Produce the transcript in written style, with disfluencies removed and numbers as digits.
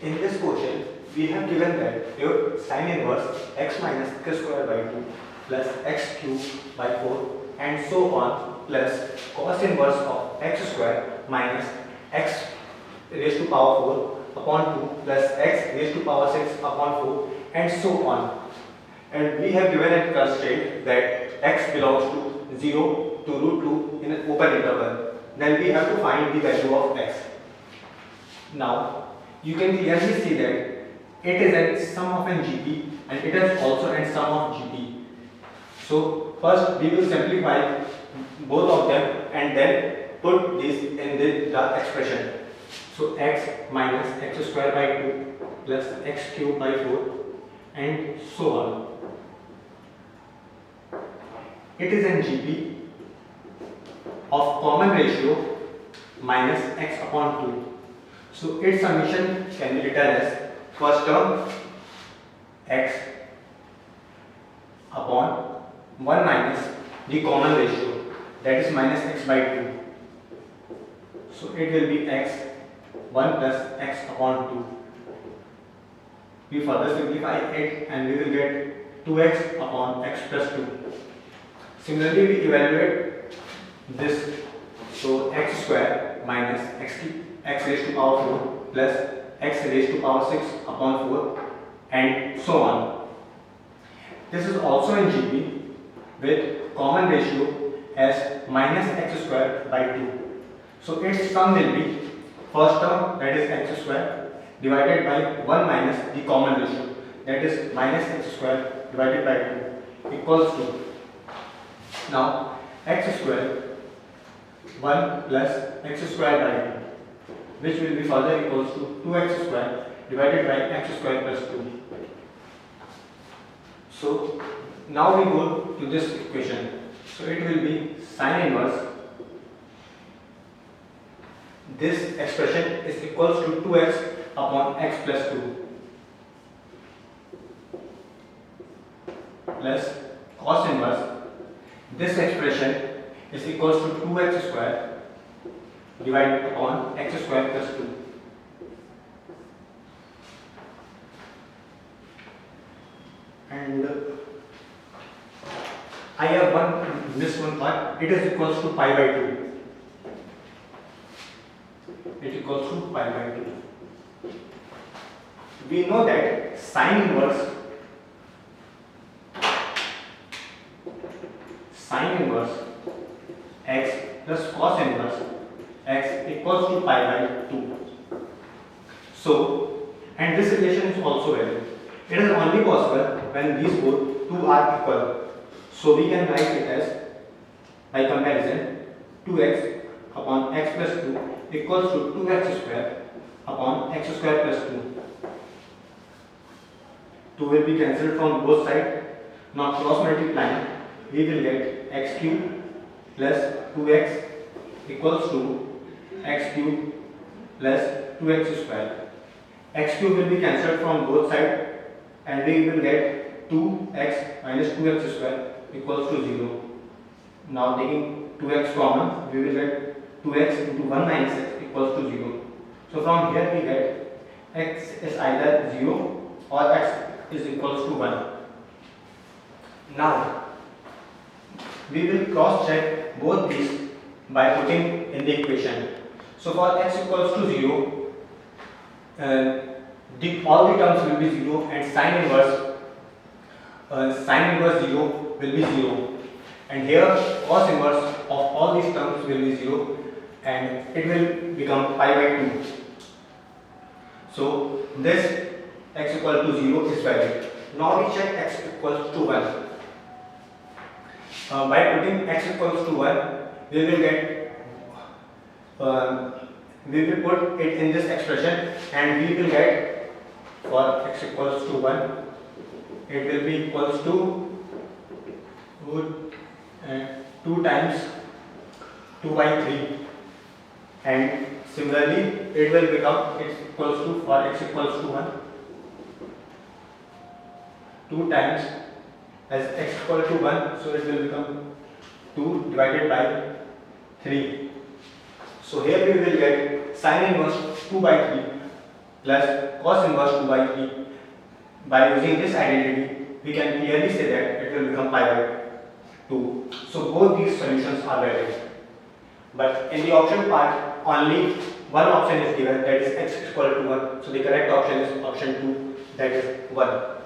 In this question, we have given that your sin inverse x minus x square by 2 plus x cube by 4 and so on plus cos inverse of x square minus x raised to power 4 upon 2 plus x raised to power 6 upon 4 and so on. And we have given a constraint that x belongs to 0 to root 2 in an open interval. Then we have to find the value of x. Now, you can clearly see that it is a sum of an GP and it is also a sum of GP. So first we will simplify both of them and then put this in the expression. So x minus x square by 2 plus x cube by 4 and so on. It is an GP of common ratio minus x upon 2. So its summation can be written as first term x upon 1 minus the common ratio, that is minus x by 2. So it will be x 1 plus x upon 2. We further simplify it and we will get 2x upon x plus 2. Similarly, we evaluate this. So x square minus x raised to power 4 plus x raised to power 6 upon 4 and so on. This is also in GP with common ratio as minus x square by 2. So its sum will be first term, that is x square, divided by 1 minus the common ratio, that is minus x square divided by 2 equals to, now x square 1 plus x square by 2, which will be further equals to 2x square divided by x square plus 2. So now we go to this equation. So it will be sin inverse. This expression is equals to 2x upon x plus 2 plus cos inverse. This expression is equals to 2x square divided upon x square plus 2. And I have missed one part. It is equals to pi by 2. It equals to pi by 2. We know that sin inverse x plus cos inverse x equals to pi by 2. So, and this relation is also valid. It is only possible when these both two are equal. So we can write it as, by comparison, 2x upon x plus 2 equals to 2x square upon x square plus 2. 2 will be cancelled from both sides. Now cross multiplying, we will get x cube plus 2x equals to x cube plus 2x square. X cube will be cancelled from both sides and we will get 2x minus 2x square equals to 0. Now taking 2x common, we will get 2x into 1 minus x equals to 0. So from here we get x is either 0 or x is equals to 1. Now we will cross check both these by putting in the equation. So for x equals to 0, all the terms will be 0 and sin inverse 0 will be 0. And here cos inverse of all these terms will be 0 and it will become pi by 2. So this x equal to 0 is valid. Now we check x equals to 1. By putting x equals to 1, we will get, we will put it in this expression and we will get, for x equals to 1, it will be equals to 2 times 2 by 3, and similarly it will become x equals to, for x equals to 1, 2 times, as x equal to 1, so it will become 2 divided by 3. So here we will get sin inverse 2 by 3 plus cos inverse 2 by 3. By using this identity, we can clearly say that it will become pi by 2. So both these solutions are valid. But in the option part, only one option is given, that is x is equal to 1. So the correct option is option 2, that is 1.